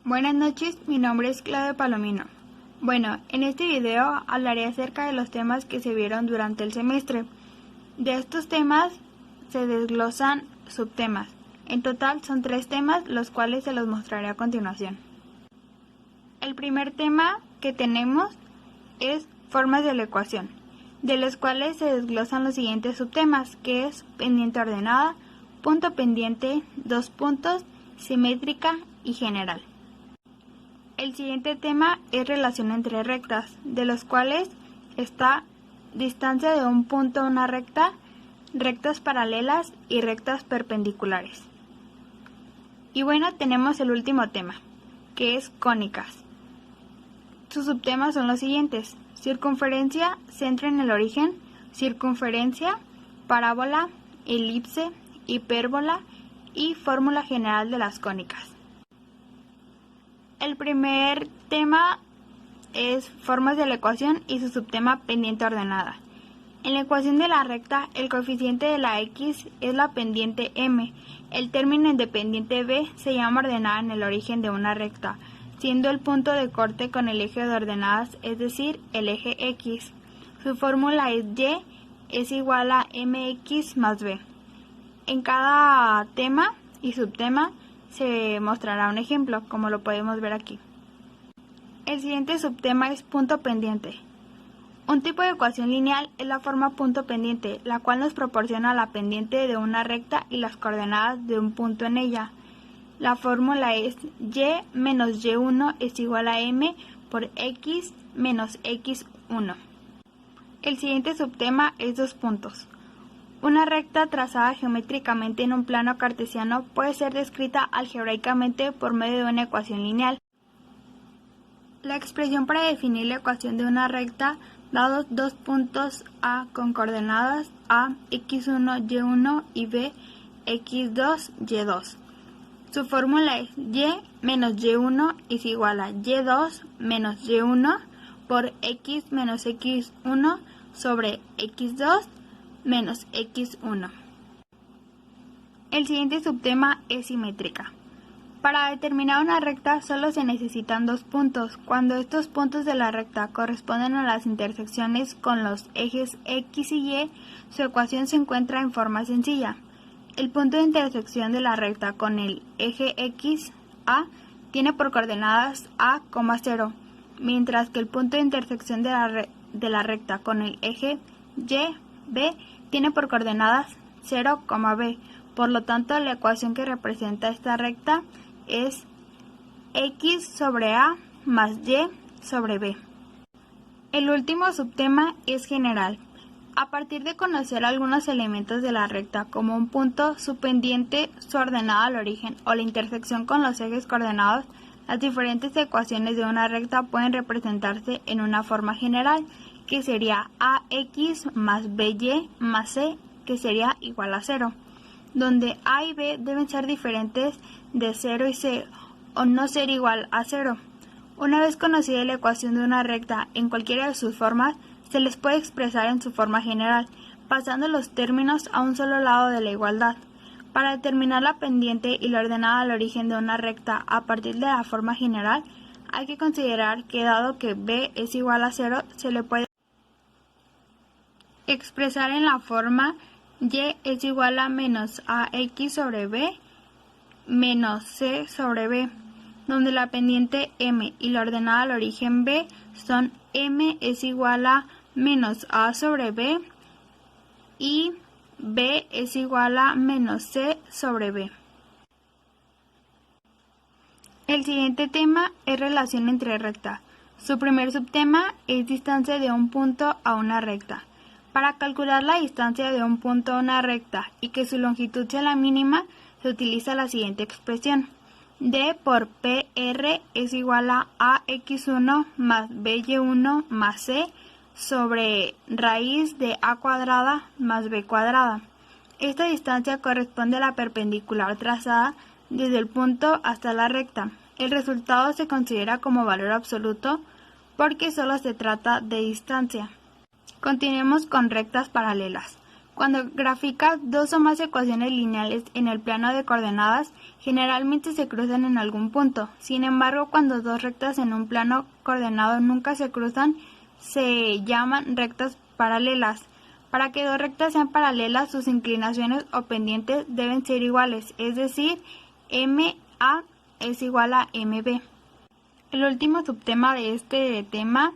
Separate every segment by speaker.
Speaker 1: Buenas noches, mi nombre es Claudia Palomino. Bueno, en este video hablaré acerca de los temas que se vieron durante el semestre. De estos temas se desglosan subtemas. En total son 3 temas, los cuales se los mostraré a continuación. El primer tema que tenemos es formas de la ecuación, de los cuales se desglosan los siguientes subtemas, que es pendiente ordenada, punto pendiente, 2 puntos, simétrica y general. El siguiente tema es relación entre rectas, de los cuales está distancia de un punto a una recta, rectas paralelas y rectas perpendiculares. Y bueno, tenemos el último tema, que es cónicas. Sus subtemas son los siguientes: circunferencia, centro en el origen, circunferencia, parábola, elipse, hipérbola y fórmula general de las cónicas. El primer tema es formas de la ecuación y su subtema pendiente ordenada. En la ecuación de la recta, el coeficiente de la x es la pendiente m. El término independiente b se llama ordenada en el origen de una recta, siendo el punto de corte con el eje de ordenadas, es decir, el eje x. Su fórmula es y es igual a mx más b. En cada tema y subtema se mostrará un ejemplo, como lo podemos ver aquí. El siguiente subtema es punto pendiente. Un tipo de ecuación lineal es la forma punto pendiente, la cual nos proporciona la pendiente de una recta y las coordenadas de un punto en ella. La fórmula es y menos y1 es igual a m por x menos x1. El siguiente subtema es 2 puntos. Una recta trazada geométricamente en un plano cartesiano puede ser descrita algebraicamente por medio de una ecuación lineal. La expresión para definir la ecuación de una recta dados 2 puntos A con coordenadas A, x1, y1 y B, x2, y2. Su fórmula es y menos y1 es igual a y2 menos y1 por x menos x1 sobre x2 menos x1. El siguiente subtema es simétrica. Para determinar una recta solo se necesitan 2 puntos. Cuando estos puntos de la recta corresponden a las intersecciones con los ejes x y y, su ecuación se encuentra en forma sencilla. El punto de intersección de la recta con el eje x, A, tiene por coordenadas A, 0, mientras que el punto de intersección de la recta con el eje y, B, tiene por coordenadas 0, B. Por lo tanto, la ecuación que representa esta recta es x sobre A más y sobre B. El último subtema es general. A partir de conocer algunos elementos de la recta como un punto, su pendiente, su ordenada al origen o la intersección con los ejes coordenados, las diferentes ecuaciones de una recta pueden representarse en una forma general, que sería ax más by más c, que sería igual a 0, donde a y b deben ser diferentes de 0 y c, o no ser igual a 0. Una vez conocida la ecuación de una recta en cualquiera de sus formas, se les puede expresar en su forma general, pasando los términos a un solo lado de la igualdad. Para determinar la pendiente y la ordenada al origen de una recta a partir de la forma general, hay que considerar que dado que b es igual a 0, se le puede expresar en la forma y es igual a menos ax sobre b menos c sobre b, donde la pendiente m y la ordenada al origen b son m es igual a menos a sobre b y b es igual a menos c sobre b. El siguiente tema es relación entre rectas. Su primer subtema es distancia de un punto a una recta. Para calcular la distancia de un punto a una recta y que su longitud sea la mínima, se utiliza la siguiente expresión: d por pr es igual a ax1 más by1 más c sobre raíz de a cuadrada más b cuadrada. Esta distancia corresponde a la perpendicular trazada desde el punto hasta la recta. El resultado se considera como valor absoluto porque solo se trata de distancia. Continuemos con rectas paralelas. Cuando graficas dos o más ecuaciones lineales en el plano de coordenadas, generalmente se cruzan en algún punto. Sin embargo, cuando dos rectas en un plano coordenado nunca se cruzan, se llaman rectas paralelas. Para que dos rectas sean paralelas, sus inclinaciones o pendientes deben ser iguales, es decir, MA es igual a MB. El último subtema de este tema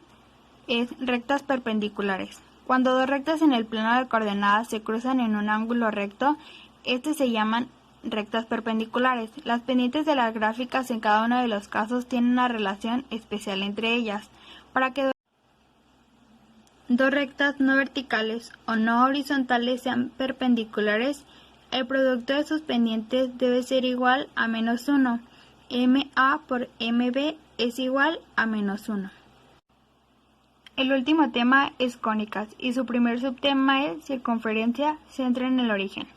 Speaker 1: es rectas perpendiculares. Cuando dos rectas en el plano de coordenadas se cruzan en un ángulo recto, estos se llaman rectas perpendiculares. Las pendientes de las gráficas en cada uno de los casos tienen una relación especial entre ellas. Para que dos rectas no verticales o no horizontales sean perpendiculares, el producto de sus pendientes debe ser igual a menos 1. MA por MB es igual a menos 1. El último tema es cónicas y su primer subtema es circunferencia, centro en el origen.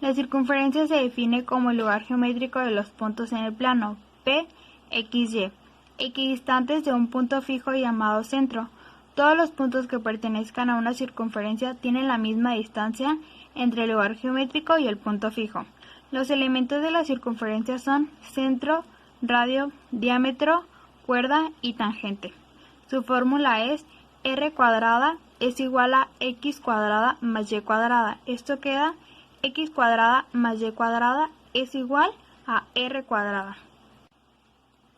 Speaker 1: La circunferencia se define como el lugar geométrico de los puntos en el plano P, X, Y, equidistantes de un punto fijo llamado centro. Todos los puntos que pertenezcan a una circunferencia tienen la misma distancia entre el lugar geométrico y el punto fijo. Los elementos de la circunferencia son centro, radio, diámetro, cuerda y tangente. Su fórmula es r cuadrada es igual a x cuadrada más y cuadrada. Esto queda x cuadrada más y cuadrada es igual a r cuadrada.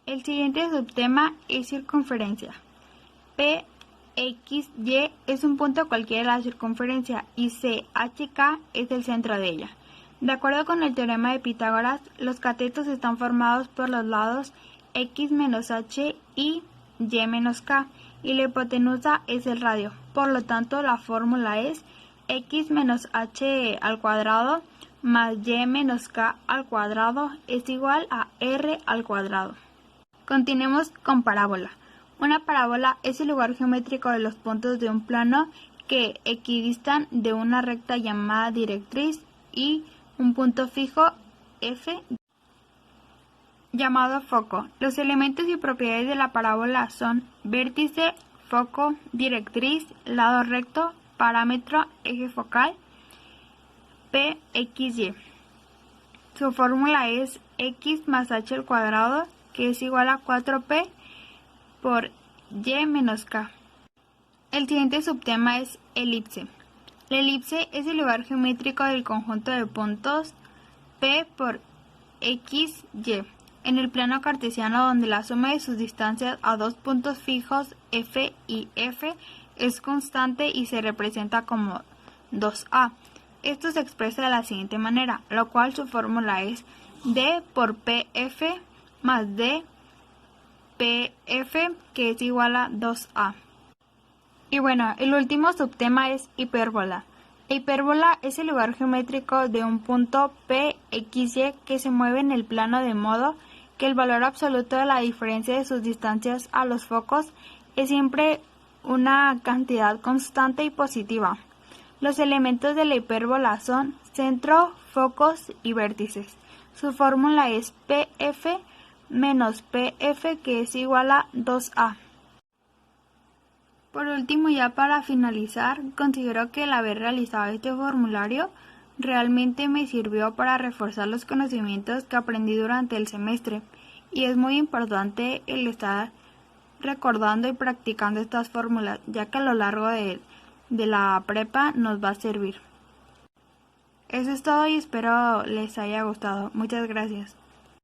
Speaker 1: El siguiente subtema es circunferencia. P, X, Y es un punto cualquiera de la circunferencia y C, H, K es el centro de ella. De acuerdo con el teorema de Pitágoras, los catetos están formados por los lados x menos h y y menos k, y la hipotenusa es el radio. Por lo tanto, la fórmula es x menos h al cuadrado más y menos k al cuadrado es igual a r al cuadrado. Continuemos con parábola. Una parábola es el lugar geométrico de los puntos de un plano que equidistan de una recta llamada directriz y un punto fijo F llamado foco. Los elementos y propiedades de la parábola son vértice, foco, directriz, lado recto, parámetro, eje focal, P, X, Y. Su fórmula es x más h al cuadrado, que es igual a 4p por y menos k. El siguiente subtema es elipse. La elipse es el lugar geométrico del conjunto de puntos P por X, Y en el plano cartesiano, donde la suma de sus distancias a dos puntos fijos F y F es constante y se representa como 2A. Esto se expresa de la siguiente manera, lo cual su fórmula es D por PF más D PF, que es igual a 2A. Y bueno, el último subtema es hipérbola. La hipérbola es el lugar geométrico de un punto PXY que se mueve en el plano de modo que el valor absoluto de la diferencia de sus distancias a los focos es siempre una cantidad constante y positiva. Los elementos de la hipérbola son centro, focos y vértices. Su fórmula es PF menos PF, que es igual a 2A. Por último, ya para finalizar, considero que el haber realizado este formulario realmente me sirvió para reforzar los conocimientos que aprendí durante el semestre, y es muy importante el estar recordando y practicando estas fórmulas, ya que a lo largo de la prepa nos va a servir. Eso es todo y espero les haya gustado. Muchas gracias.